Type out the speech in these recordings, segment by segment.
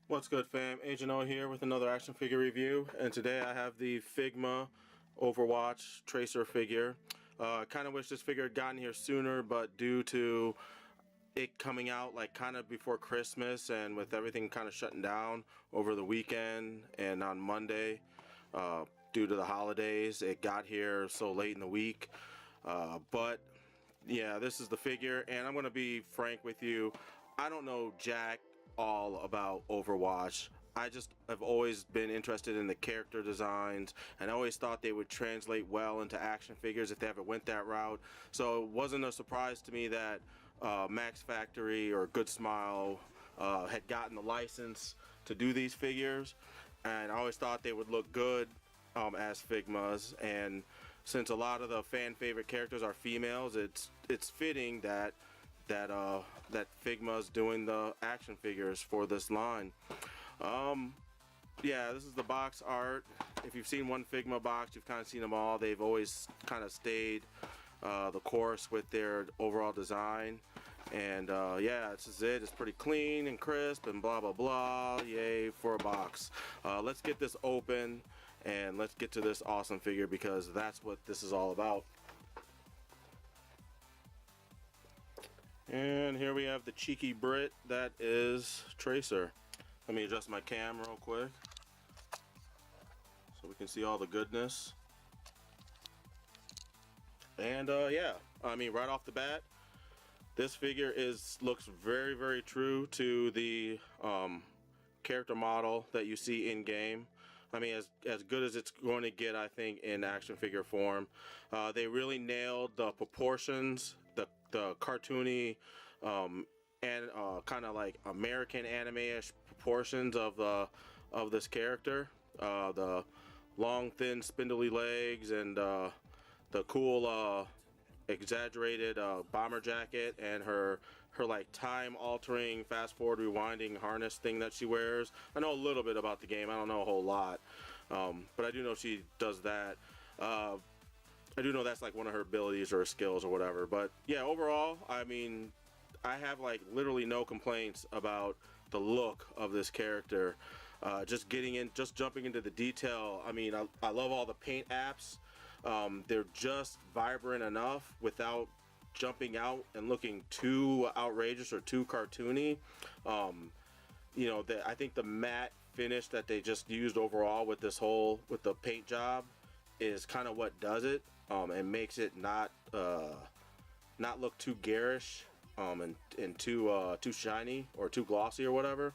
What's good, fam? Agent O here with another action figure review, and today I have the Figma Overwatch Tracer figure. I kind of wish this figure had gotten here sooner, but due to it coming out like kind of before Christmas and with everything kind of shutting down over the weekend and on Monday due to the holidays, it got here so late in the week. But yeah, this is the figure, and I'm going to be frank with you. I don't know jack all about Overwatch. I just have always been interested in the character designs, and I always thought they would translate well into action figures if they ever went that route. So it wasn't a surprise to me that Max Factory or Good Smile had gotten the license to do these figures, and I always thought they would look good as Figmas. And since a lot of the fan favorite characters are females, it's fitting that Figma's doing the action figures for this line. Yeah, this is the box art. If you've seen one Figma box, you've kind of seen them all. They've always kind of stayed the course with their overall design. And yeah, this is it. It's pretty clean and crisp and blah blah blah. Yay for a box. Let's get this open and let's get to this awesome figure, because that's what this is all about. And here we have the cheeky Brit that is Tracer. Let me adjust my cam real quick so we can see all the goodness. And yeah, I mean, right off the bat, this figure looks very, very true to the character model that you see in game. I mean, as good as it's going to get, I think, in action figure form. They really nailed the proportions, the cartoony and kind of like American anime-ish proportions of this character. The long, thin, spindly legs, and the cool, exaggerated bomber jacket, and her like time-altering, fast-forward, rewinding harness thing that she wears. I know a little bit about the game. I don't know a whole lot, but I do know she does that. I do know that's like one of her abilities or her skills or whatever. But yeah, overall, I mean, I have like literally no complaints about the look of this character. Just jumping into the detail. I mean, I love all the paint apps. They're just vibrant enough without jumping out and looking too outrageous or too cartoony. You know, I think the matte finish that they just used overall with the paint job is kind of what does it, and makes it not look too garish and too shiny or too glossy or whatever.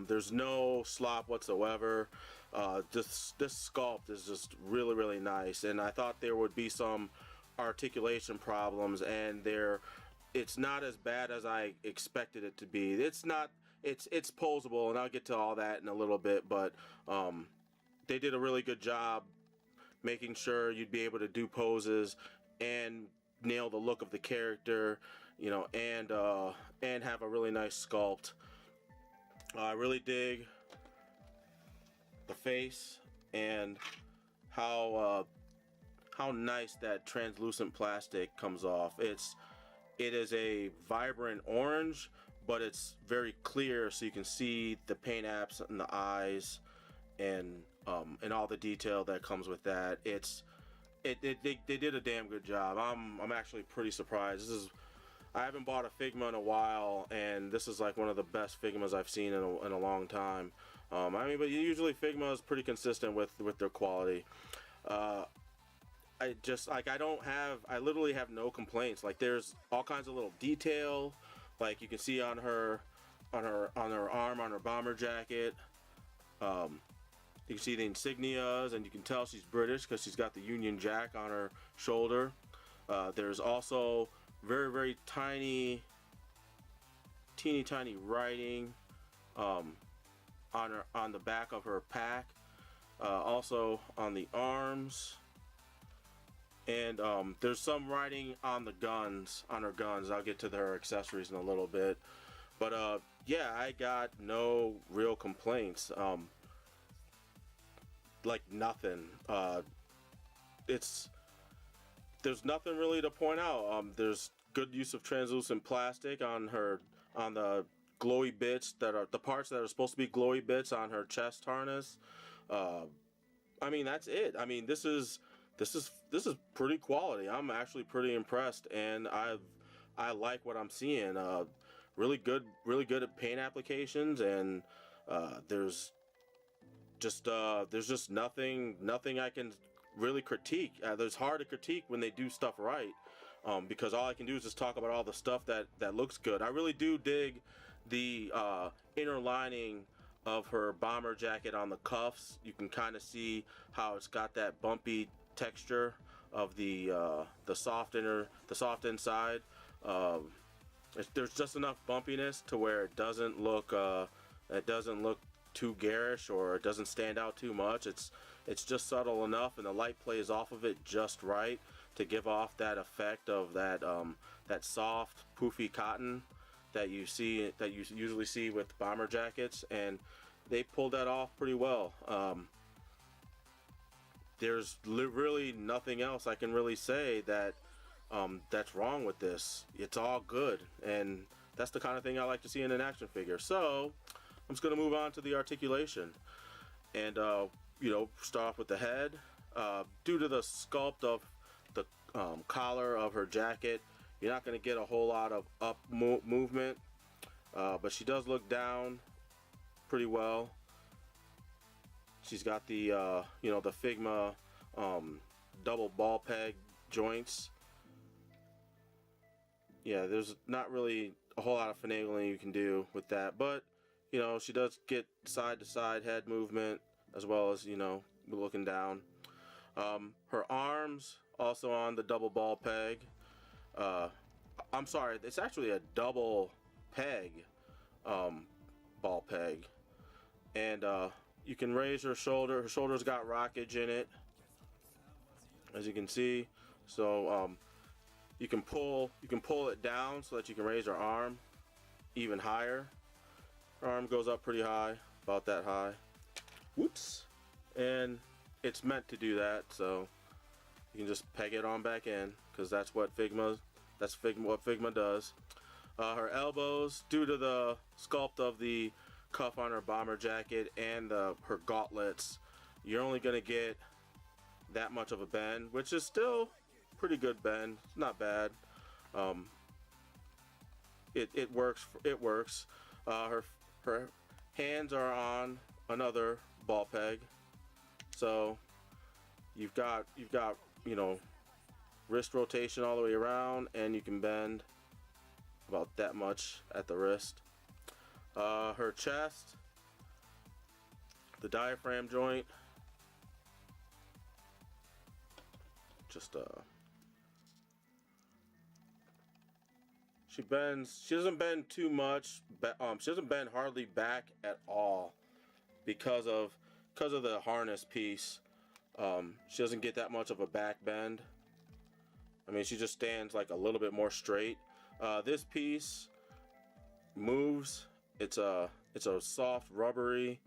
There's no slop whatsoever. This sculpt is just really, really nice, and I thought there would be some articulation problems, and it's not as bad as I expected it to be. It's posable, and I'll get to all that in a little bit, but they did a really good job making sure you'd be able to do poses and nail the look of the character, you know, and have a really nice sculpt. I really dig the face and how nice that translucent plastic comes off. It is a vibrant orange, but it's very clear, so you can see the paint apps in the eyes and all the detail that comes with that. They did a damn good job. I'm actually pretty surprised. I haven't bought a Figma in a while, and this is like one of the best Figmas I've seen in a long time. I mean, but usually Figma is pretty consistent with their quality. I literally have no complaints. Like, there's all kinds of little detail, like you can see on her arm, on her bomber jacket. You can see the insignias, and you can tell she's British because she's got the Union Jack on her shoulder. There's also very, very teeny tiny writing on the back of her pack, also on the arms, and there's some writing on her guns. I'll get to her accessories in a little bit, but yeah, I got no real complaints. Like nothing. There's nothing really to point out. There's good use of translucent plastic on the glowy bits that are the parts that are supposed to be glowy bits on her chest harness. I mean, that's it. I mean, this is pretty quality. I'm actually pretty impressed, and I like what I'm seeing. Really good at paint applications, and there's just nothing I can really critique. There's hard to critique when they do stuff right, because all I can do is just talk about all the stuff that looks good. I really do dig the inner lining of her bomber jacket on the cuffs. You can kind of see how it's got that bumpy texture of the soft inside. There's just enough bumpiness to where it doesn't look too garish, or it doesn't stand out too much. It's just subtle enough, and the light plays off of it just right to give off that effect of that soft, poofy cotton that you usually see with bomber jackets, and they pulled that off pretty well. There's really nothing else I can really say that's wrong with this. It's all good, and that's the kind of thing I like to see in an action figure. So I'm just going to move on to the articulation, and start off with the head. Due to the sculpt of the collar of her jacket, you're not going to get a whole lot of up movement, but she does look down pretty well. She's got the the Figma double ball peg joints. Yeah, there's not really a whole lot of finagling you can do with that, but she does get side to side head movement, as well as looking down. Her arms also on the double ball peg. I'm sorry, it's actually a double peg ball peg, and you can raise her shoulder. Her shoulder's got rockage in it, as you can see. So you can pull it down so that you can raise her arm even higher. Her arm goes up pretty high, about that high. Whoops. And it's meant to do that, so you can just peg it on back in, because that's what Figma does. Her elbows, due to the sculpt of the cuff on her bomber jacket and her gauntlets, you're only going to get that much of a bend, which is still pretty good bend. It's not bad. It works. Her hands are on another ball peg, so you've got wrist rotation all the way around, and you can bend about that much at the wrist. Her chest, the diaphragm joint, she doesn't bend too much. She doesn't bend hardly back at all because of the harness piece. She doesn't get that much of a back bend. I mean, she just stands like a little bit more straight. This piece moves. It's a soft, rubbery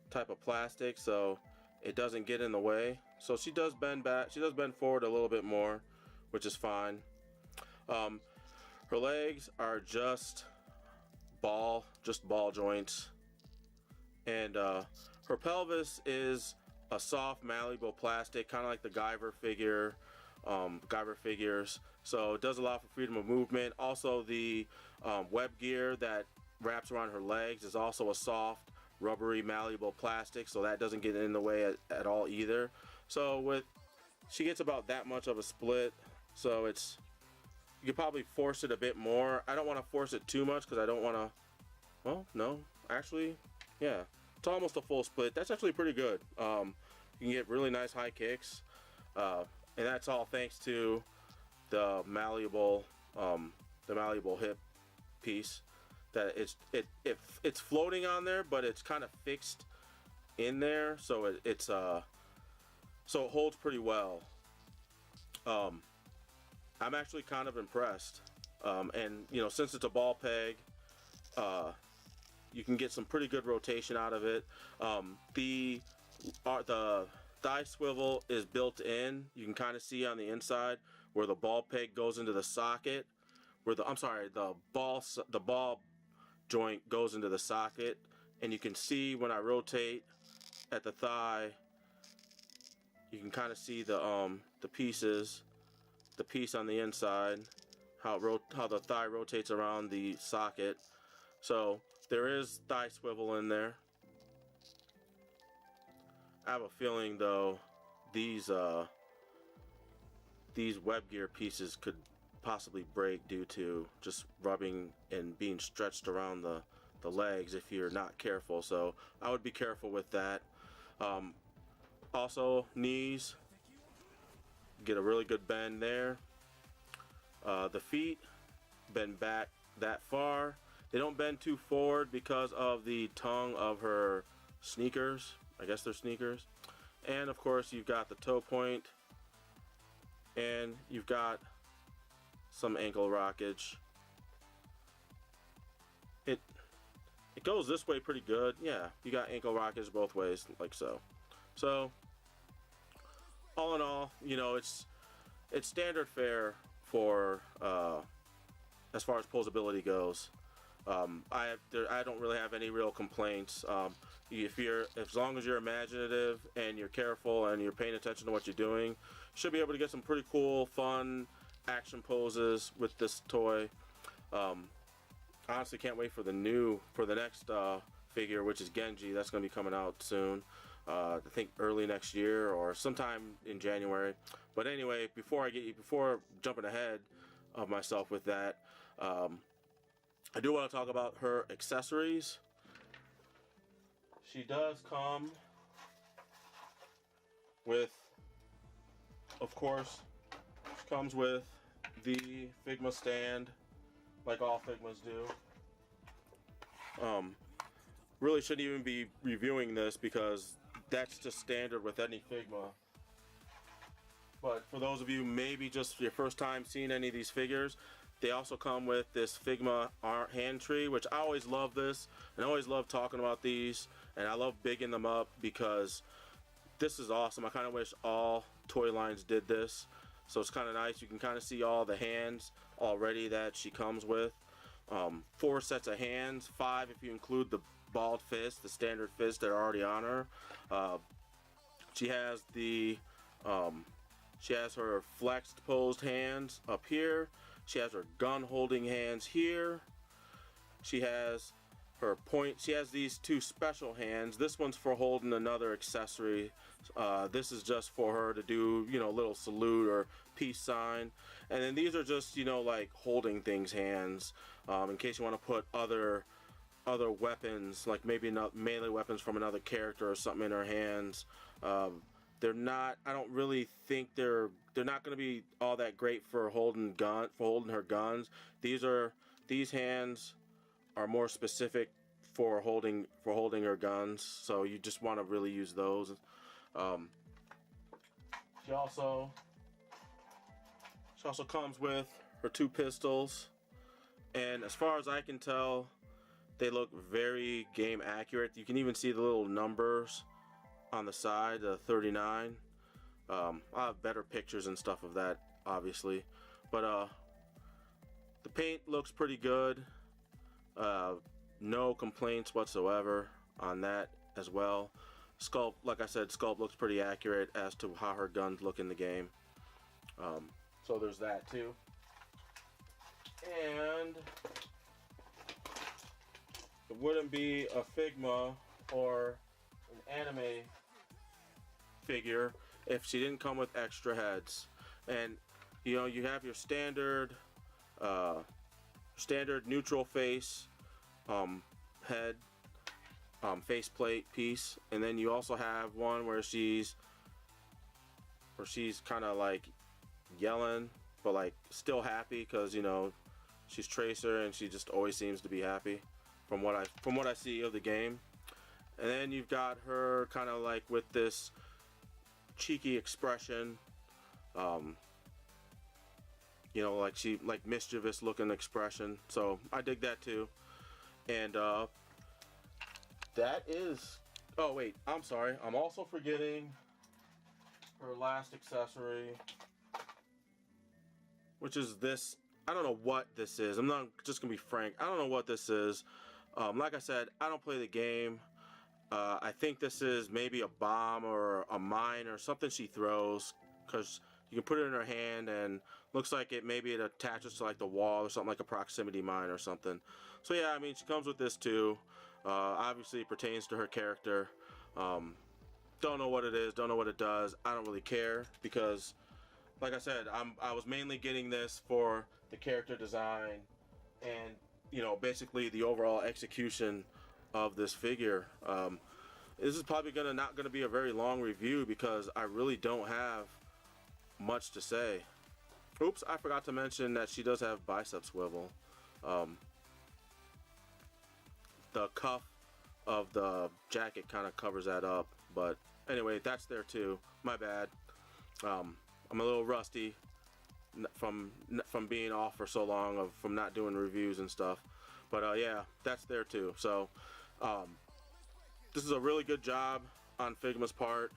type of plastic, so it doesn't get in the way. So she does bend back. She does bend forward a little bit more, which is fine. Her legs are just ball joints, and her pelvis is a soft, malleable plastic, kind of like the Guyver figures. So it does allow for freedom of movement. Also, the web gear that wraps around her legs is also a soft, rubbery, malleable plastic, so that doesn't get in the way at all either. So she gets about that much of a split, so you could probably force it a bit more. I don't want to force it too much, because I don't want to, well, no, actually, yeah, it's almost a full split. That's actually pretty good. You can get really nice high kicks, and that's all thanks to the malleable hip piece. That it's floating on there, but it's kind of fixed in there, so it holds pretty well. I'm actually kind of impressed, and since it's a ball peg, you can get some pretty good rotation out of it. The thigh swivel is built in. You can kind of see on the inside where the ball peg goes into the socket, where the ball joint goes into the socket, and you can see when I rotate at the thigh, you can kind of see the pieces, the piece on the inside, how the thigh rotates around the socket. So there is thigh swivel in there. I have a feeling though these web gear pieces could possibly break due to just rubbing and being stretched around the legs if you're not careful. So I would be careful with that. Also, knees, get a really good bend there. The feet bend back that far. They don't bend too forward because of the tongue of her sneakers. I guess they're sneakers. And of course you've got the toe point, and you've got some ankle rockage. It goes this way pretty good. Yeah, you got ankle rockage both ways, like so. So all in all, you know, it's standard fare for as far as posability goes. I don't really have any real complaints. As long as you're imaginative and you're careful and you're paying attention to what you're doing, you should be able to get some pretty cool, fun action poses with this toy. I honestly can't wait for the next figure, which is Genji. That's going to be coming out soon. I think early next year or sometime in January. But anyway, before jumping ahead of myself with that, I do want to talk about her accessories. She does come with, of course, she comes with the Figma stand, like all Figmas do. Really shouldn't even be reviewing this because that's just standard with any Figma. But for those of you maybe just your first time seeing any of these figures, they also come with this Figma art hand tree, which I always love this, and I always love talking about these, and I love bigging them up because this is awesome. I kind of wish all toy lines did this. So it's kind of nice. You can kind of see all the hands already that she comes with. 4 sets of hands, 5 if you include the balled fist, the standard fist that are already on her. She has her flexed posed hands up here. She has her gun holding hands here. She has her point. She has these 2 special hands. This one's for holding another accessory. This is just for her to do, you know, a little salute or peace sign. And then these are just, you know, like holding things hands, in case you want to put other weapons, like maybe not melee weapons from another character or something in her hands. They're not. I don't really think they're not going to be all that great for holding her guns. These hands are more specific for holding her guns. So you just want to really use those. She also comes with her 2 pistols, and as far as I can tell, they look very game accurate. You can even see the little numbers on the side, the 39. I'll have better pictures and stuff of that, obviously, but the paint looks pretty good. No complaints whatsoever on that as well. Sculpt, like I said, sculpt looks pretty accurate as to how her guns look in the game. So there's that too. And it wouldn't be a Figma or an anime figure if she didn't come with extra heads. And you know, you have your standard neutral face head faceplate piece, and then you also have one where she's kind of like yelling but like still happy because, you know, she's Tracer and she just always seems to be happy from what I see of the game. And then you've got her kind of like with this cheeky expression, you know, like mischievous looking expression. So I dig that too. And that is, oh wait, I'm sorry, I'm also forgetting her last accessory, which is this. I don't know what this is. I'm not just gonna be frank, I don't know what this is. Like I said, I don't play the game. I think this is maybe a bomb or a mine or something she throws, because you can put it in her hand and looks like maybe it attaches to like the wall or something, like a proximity mine or something. So yeah, I mean, she comes with this too. Obviously it pertains to her character. Don't know what it is, don't know what it does. I don't really care, because like I said, I was mainly getting this for the character design and, you know, basically the overall execution of this figure. This is probably not gonna be a very long review, because I really don't have much to say. Oops, I forgot to mention that she does have bicep swivel. The cuff of the jacket kind of covers that up, but anyway, that's there too. My bad. I'm a little rusty from being off for so long, from not doing reviews and stuff, but yeah, that's there too. So this is a really good job on Figma's part.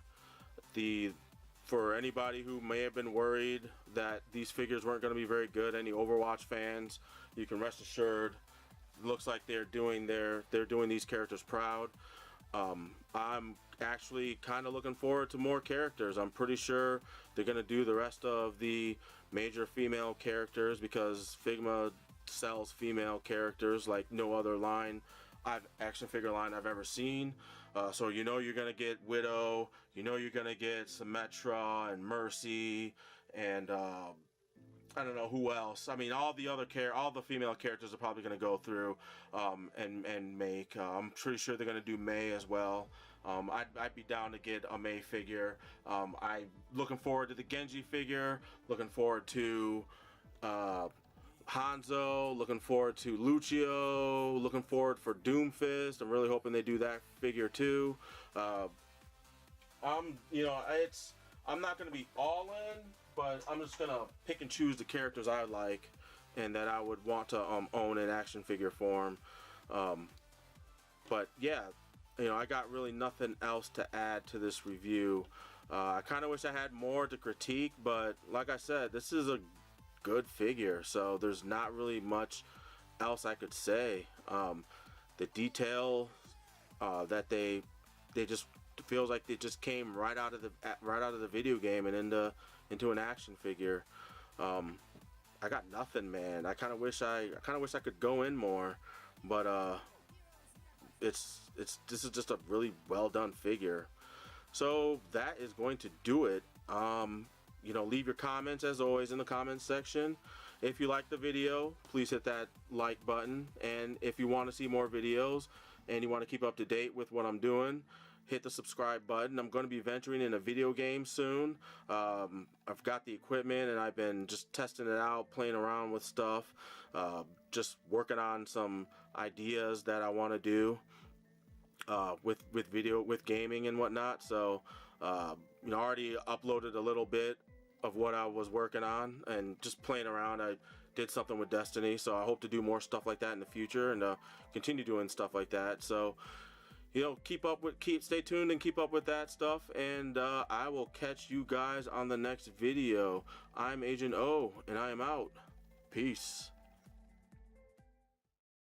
For anybody who may have been worried that these figures weren't going to be very good, any Overwatch fans, you can rest assured, it looks like they're doing these characters proud. I'm actually kind of looking forward to more characters. I'm pretty sure they're going to do the rest of the major female characters, because Figma sells female characters like no other action figure line I've ever seen. So you know you're gonna get Widow, you know you're gonna get Symmetra and Mercy, and I don't know who else. I mean, all the female characters are probably gonna go through and make. I'm pretty sure they're gonna do May as well. I'd be down to get a May figure. I'm looking forward to the Genji figure. Looking forward to Hanzo, looking forward to Lucio, looking forward for Doomfist. I'm really hoping they do that figure too. You know, I'm not gonna be all in, but I'm just gonna pick and choose the characters I like and that I would want to own in action figure form. But yeah, you know, I got really nothing else to add to this review. I kind of wish I had more to critique, but like I said, this is a good figure, so there's not really much else I could say. The detail that they just feels like it just came right out of the video game and into an action figure. I got nothing, man. I kind of wish I could go in more, but this is just a really well done figure. So that is going to do it. You know, leave your comments as always in the comments section. If you like the video, please hit that like button, and if you want to see more videos and you want to keep up to date with what I'm doing, hit the subscribe button. I'm going to be venturing in a video game soon. I've got the equipment and I've been just testing it out, playing around with stuff, just working on some ideas that I want to do with gaming and whatnot. So you know, I already uploaded a little bit of what I was working on and just playing around. I did something with Destiny, so I hope to do more stuff like that in the future and continue doing stuff like that. So, you know, stay tuned and keep up with that stuff, and I will catch you guys on the next video. I'm Agent O, and I am out. Peace.